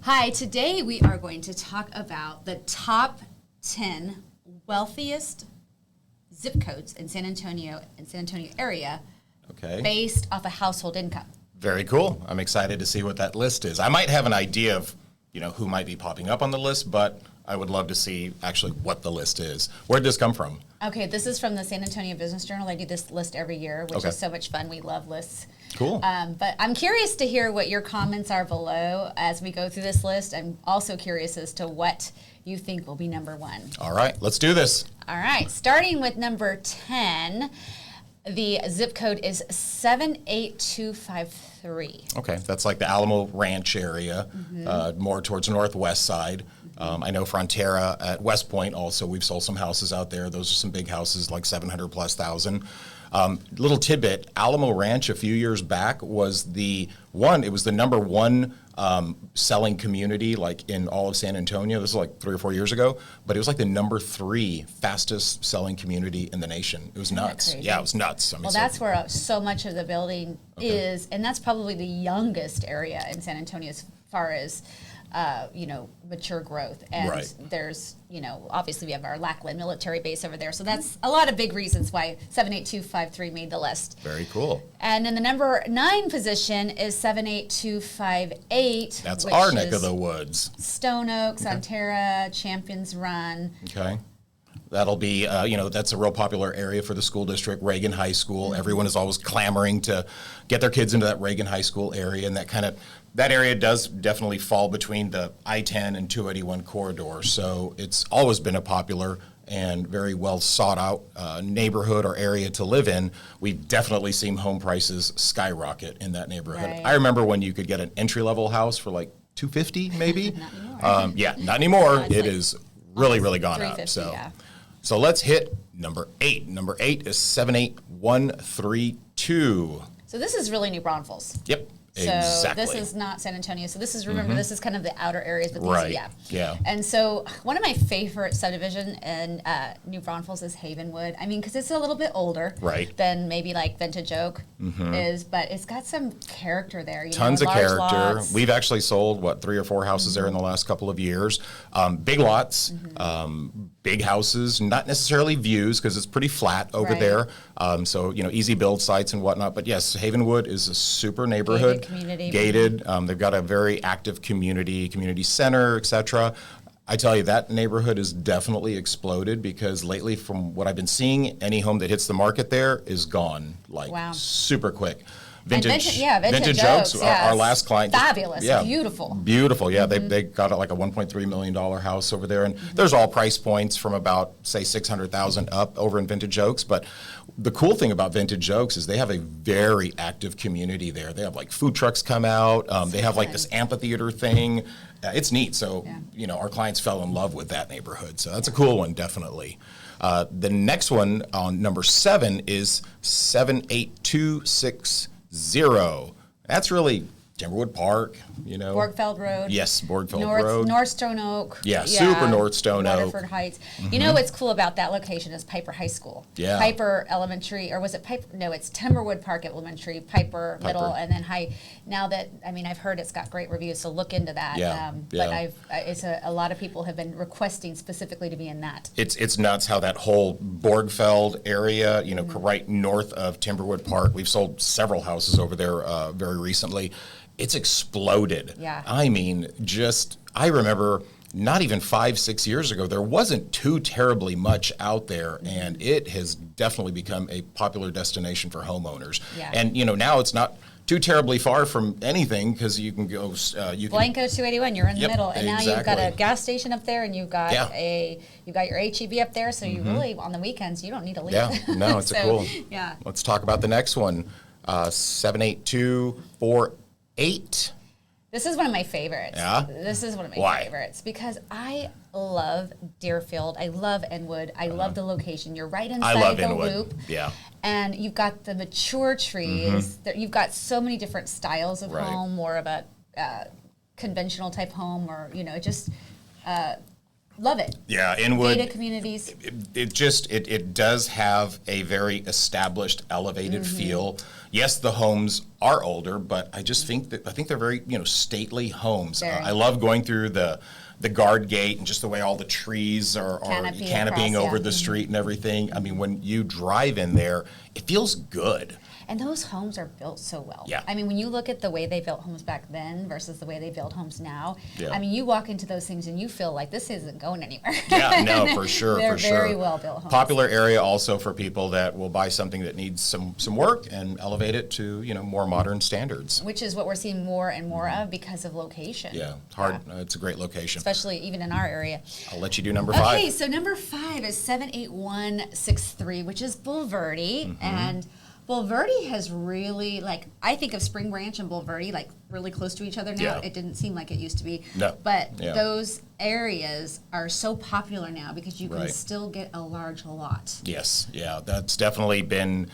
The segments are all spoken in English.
Hi, today we are going to talk about the top 10 wealthiest zip codes in San Antonio area based off a household income. Very cool. I'm excited to see what that list is. I might have an idea of, who might be popping up on the list, but I would love to see actually what the list is. Where'd this come from? Okay, this is from the San Antonio Business Journal. I do this list every year, which is so much fun. We love lists. Cool. But I'm curious to hear what your comments are below as we go through this list. I'm also curious as to what you think will be number one. All right, let's do this. All right, starting with number 10, the zip code is 78253. Okay, that's like the Alamo Ranch area, more towards the northwest side. I know Frontera at West Point also, we've sold some houses out there. Those are some big houses, like 700,000+. Little tidbit, Alamo Ranch a few years back was it was the number one selling community like in all of San Antonio. This was like 3 or 4 years ago, but it was like the number 3 fastest selling community in the nation. It was nuts. Yeah, it was nuts. Well, that's where so much of the building is, and that's probably the youngest area in San Antonio as far as mature growth. And there's, obviously we have our Lackland military base over there. So that's a lot of big reasons why 78253 made the list. Very cool. And then the number 9 position is 78258. That's our neck of the woods. Stone Oak, Sonterra, Champions Run. Okay. That'll be, that's a real popular area for the school district, Reagan High School. Everyone is always clamoring to get their kids into that Reagan High School area, and that area does definitely fall between the I-10 and 281 corridor. So it's always been a popular and very well sought out neighborhood or area to live in. We've definitely seen home prices skyrocket in that neighborhood. Right. I remember when you could get an entry-level house for like $250 maybe. Not anymore. Not anymore. It's it is really gone up. So let's hit number 8. Number 8 is 78132. So this is really New Braunfels. Yep. So exactly. this is not San Antonio. So this is, remember, this is kind of the outer areas. But Yeah. And so one of my favorite subdivision in New Braunfels is Havenwood. I mean, because it's a little bit older than maybe like Vintage Oak is, but it's got some character there. Tons of character. Lots. We've actually sold, 3 or 4 houses there in the last couple of years. Big lots, big houses, not necessarily views because it's pretty flat over there. So, easy build sites and whatnot. But yes, Havenwood is a super neighborhood. Gated. They've got a very active community center, etc. I tell you, that neighborhood has definitely exploded because lately, from what I've been seeing, any home that hits the market there is gone super quick. Vintage Oaks, our last client. Fabulous, beautiful. Beautiful, yeah. They got like a $1.3 million house over there. And there's all price points from about, say, $600,000 up over in Vintage Oaks. But the cool thing about Vintage Oaks is they have a very active community there. They have like food trucks come out. They have like this amphitheater thing. It's neat. So, our clients fell in love with that neighborhood. So that's a cool one, definitely. The next one on number 7 is 78260. That's really Timberwood Park, Borgfeld Road. Yes, Borgfeld Road. North Stone Oak. Yeah, super North Stone Oak. Waterford Heights. You know what's cool about that location is Piper High School. Yeah. Piper Elementary, or was it Piper? No, it's Timberwood Park Elementary, Piper Middle, and then High. Now that, I've heard it's got great reviews, so look into that. But a lot of people have been requesting specifically to be in that. It's nuts how that whole Borgfeld area, right north of Timberwood Park. We've sold several houses over there very recently. It's exploded. Yeah. I mean, I remember not even 5-6 years ago, there wasn't too terribly much out there, and it has definitely become a popular destination for homeowners. Yeah. And, now it's not too terribly far from anything because you can go. Blanco 281, you're in the middle, and now you've got a gas station up there, and you've got your HEB up there. So you really, on the weekends, you don't need to leave. Yeah, no, it's cool. Yeah. Let's talk about the next one, 78248. This is one of my favorites. Yeah? This is one of my favorites because I love Deerfield. I love Inwood. I love the location. You're right inside the loop. Yeah. And you've got the mature trees. You've got so many different styles of home, more of a conventional type home, or just Love it. Yeah, Inwood. Gated communities. It does have a very established, elevated feel. Yes, the homes are older, but I think they're very stately homes. I love going through the guard gate and just the way all the trees are canopying over the street and everything. I mean, when you drive in there, it feels good. And those homes are built so well. Yeah. I mean, when you look at the way they built homes back then versus the way they build homes now, yeah. I mean, you walk into those things and you feel like this isn't going anywhere. Yeah, no, for sure, They're for sure. very well built homes. Popular area also for people that will buy something that needs some work and elevate it to more modern standards. Which is what we're seeing more and more of because of location. Yeah, hard. It's a great location, especially even in our area. I'll let you do number 5. Okay, so number 5 is 78163, which is Bulverde, and Bulverde has really, I think of Spring Branch and Bulverde, really close to each other now. Yeah. It didn't seem like it used to be. No. But Yeah. those areas are so popular now because you can Right. still get a large lot. Yes, yeah, that's definitely been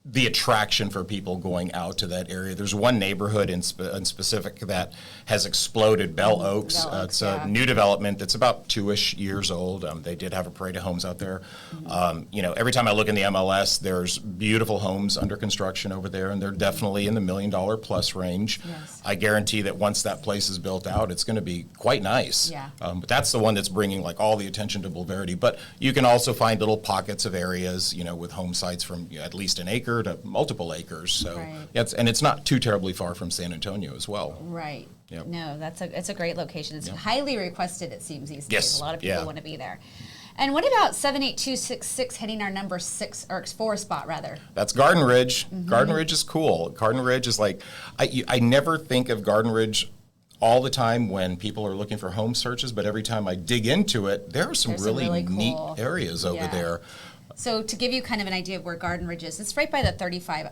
the attraction for people going out to that area. There's one neighborhood in specific that has exploded, Bell Oaks. Bell Oaks, It's a new development that's about 2-ish years old. They did have a parade of homes out there. Every time I look in the MLS, there's beautiful homes under construction over there, and they're definitely in the $1 million plus range. Yes. I guarantee that once that place is built out, it's going to be quite nice. Yeah. But that's the one that's bringing all the attention to Bulverde. But you can also find little pockets of areas, with home sites from at least an acre to multiple acres. So Right. it's not too terribly far from San Antonio as well. Right. Yep. No, it's a great location. It's highly requested, it seems, these days. Yes. A lot of people want to be there. And what about 78266 hitting our number 6 or 4 spot rather? That's Garden Ridge. Garden Ridge is cool. Garden Ridge is I never think of Garden Ridge all the time when people are looking for home searches, but every time I dig into it, there are some really neat cool areas over there. So to give you kind of an idea of where Garden Ridge is, it's right by the 35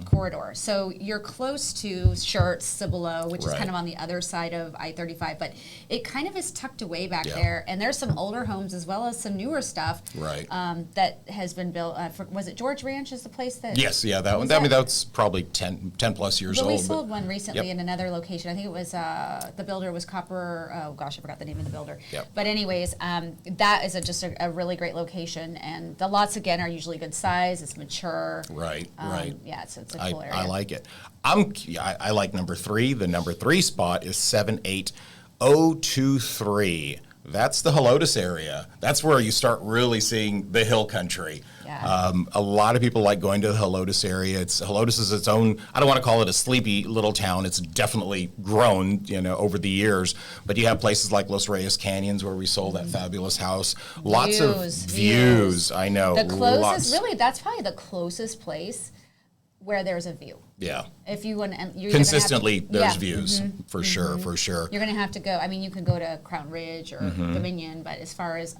corridor. So you're close to Schertz, Cibolo, which is kind of on the other side of I-35, but it kind of is tucked away back there. And there's some older homes as well as some newer stuff that has been built. Was it George Ranch is the place that? Yes, yeah, that one. I mean, that's probably 10 plus years old. We sold one recently in another location. I think it was, the builder was Copper, oh gosh, I forgot the name of the builder. Yep. But anyways, that is just a really great location. And the lots, again, are usually good size. It's mature. Right. Yeah, it's a cool area. I like it. I like number 3. The number 3 spot is 78023. That's the Helotes area. That's where you start really seeing the hill country. Yeah. A lot of people like going to the Helotes area. Helotes is its own, I don't want to call it a sleepy little town. It's definitely grown, over the years. But you have places like Los Reyes Canyons where we sold that fabulous house. Lots of views. I know. The closest, really, that's probably the closest place where there's a view. Yeah. If you want, you're consistently there's views for sure. You're going to have to go. I mean, you can go to Crown Ridge or Dominion, but as far as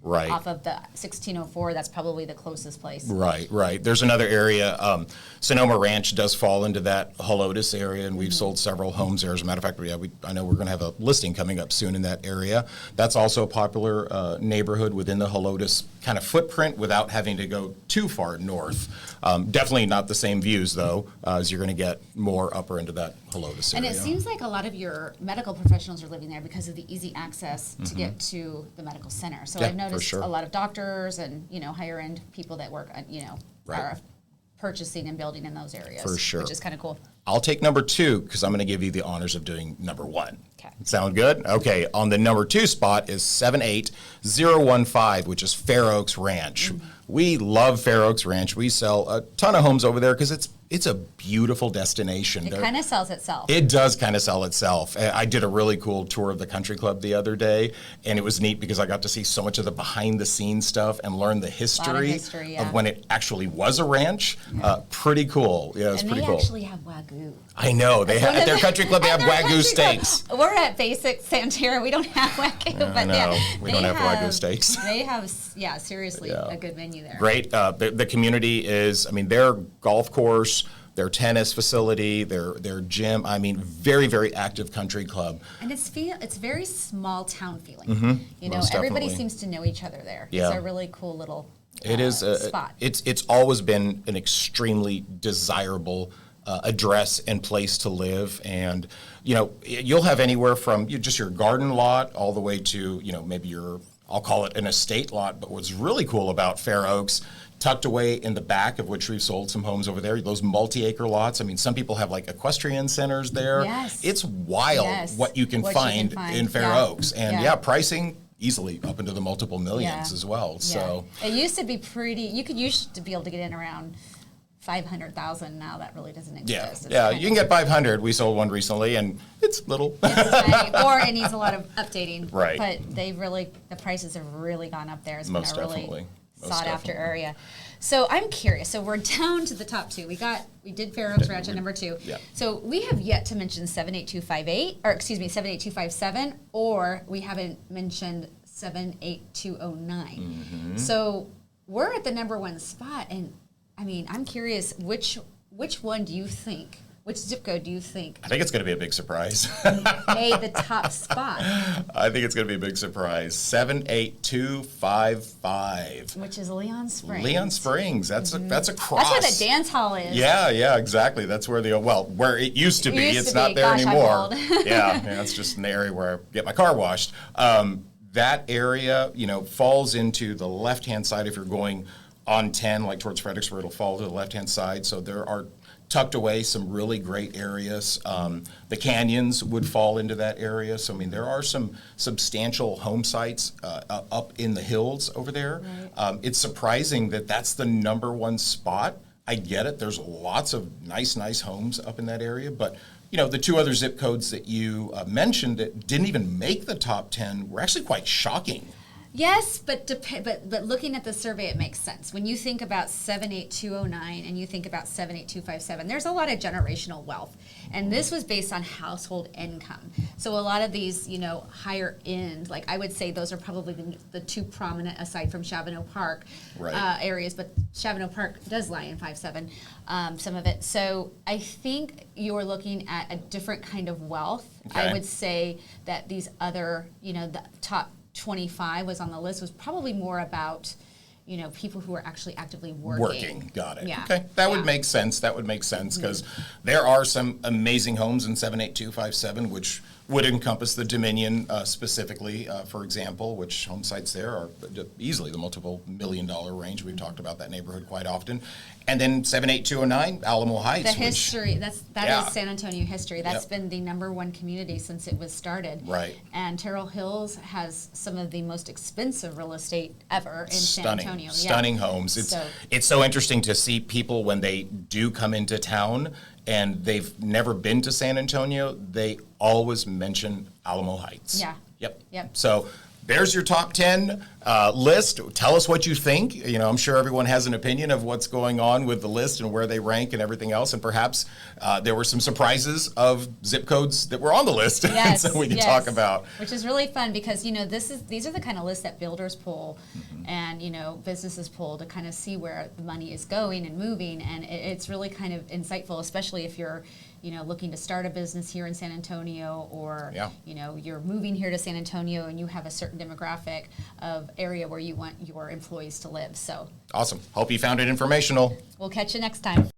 off of the 1604, that's probably the closest place. Right. There's another area. Sonoma Ranch does fall into that Helotes area, and we've sold several homes there. As a matter of fact, I know we're going to have a listing coming up soon in that area. That's also a popular neighborhood within the Helotes kind of footprint without having to go too far north. Definitely not the same views, though, as you're going to get more upper into that Helotes area. And it seems like a lot of your medical professionals are living there because of the easy access to get to the medical center. So I've noticed a lot of doctors and, higher end people that work, are purchasing and building in those areas. For sure. Which is kind of cool. I'll take number 2 because I'm going to give you the honors of doing number 1. Okay. Sound good? Okay. On the number 2 spot is 78015, which is Fair Oaks Ranch. We love Fair Oaks Ranch. We sell a ton of homes over there because it's a beautiful destination. It kind of sells itself. It does kind of sell itself. I did a really cool tour of the country club the other day, and it was neat because I got to see so much of the behind-the-scenes stuff and learn the history of when it actually was a ranch. Pretty cool. Yeah, it's pretty cool. And they actually have Wagyu. I know. They have, at their country club, they have Wagyu steaks. We're at Basic Santerra. We don't have Wagyu. But no, we don't have Wagyu steaks. They have, seriously, a good menu there. Great. The community is, their golf course, their tennis facility, their gym. Very, very active country club. And it's very small town feeling. Most everybody definitely. seems to know each other there. Yeah. It's a really cool little It is spot. It's always been an extremely desirable address and place to live. And, you know, you'll have anywhere from just your garden lot all the way to, you know, maybe I'll call it an estate lot. But what's really cool about Fair Oaks, tucked away in the back, of which we've sold some homes over there, those multi-acre lots. I mean, some people have like equestrian centers there. Yes. It's wild what you can find in Fair Oaks. And pricing easily up into the multiple millions as well. So it used to be pretty, used to be able to get in around 500,000. Now that really doesn't exist. You can get 500. We sold one recently, and it's little. Or it needs a lot of updating. Right. But the prices have really gone up there. It's been a really sought after area. So I'm curious. So we're down to the top two. We did Fair Oaks Ranch at number 2. Yeah. So we have yet to mention 78258, or excuse me, 78257, or we haven't mentioned 78209. So we're at the number 1 spot, and I mean, I'm curious, which one do you think? Which zip code do you think? I think it's going to be a big surprise. Made the top spot. I think it's going to be a big surprise. 78255. Which is Leon Springs. Leon Springs. That's a cross. That's where the dance hall is. Yeah, exactly. That's where where it used to be. It's not there anymore. It's just an area where I get my car washed. That area, falls into the left-hand side if you're going on 10, like towards Fredericksburg. It'll fall to the left-hand side. So there are tucked away some really great areas. The canyons would fall into that area. So, I mean, there are some substantial home sites up in the hills over there. Right. It's surprising that that's the number 1 spot. I get it. There's lots of nice homes up in that area. But, the 2 other zip codes that you mentioned that didn't even make the top 10 were actually quite shocking. Yes, but looking at the survey, it makes sense. When you think about 78209 and you think about 78257, there's a lot of generational wealth. And this was based on household income. So a lot of these, higher end, like I would say those are probably the 2 prominent, aside from Chavano Park areas. But Chavano Park does lie in 57, some of it. So I think you're looking at a different kind of wealth. Okay. I would say that these other, the top 25 was on the list, was probably more about, people who are actually actively working. Got it. Yeah. Okay, that would make sense. Because there are some amazing homes in 78257, which would encompass the Dominion specifically, for example, which home sites there are easily the multiple $1 million range. We've talked about that neighborhood quite often. And then 78209, Alamo Heights. The history, that is San Antonio history. That's been the number 1 community since it was started. Right. And Terrell Hills has some of the most expensive real estate ever in San Antonio. Stunning homes. It's so interesting to see people when they do come into town and they've never been to San Antonio, they always mention Alamo Heights. Yeah. Yep. So there's your top 10 list. Tell us what you think. I'm sure everyone has an opinion of what's going on with the list and where they rank and everything else. And perhaps there were some surprises of zip codes that were on the list so we can talk about. Which is really fun because, these are the kind of lists that builders pull and, businesses pull to kind of see where the money is going and moving. And it's really kind of insightful, especially if you're looking to start a business here in San Antonio, or you're moving here to San Antonio and you have a certain demographic of area where you want your employees to live. So awesome. Hope you found it informational. We'll catch you next time.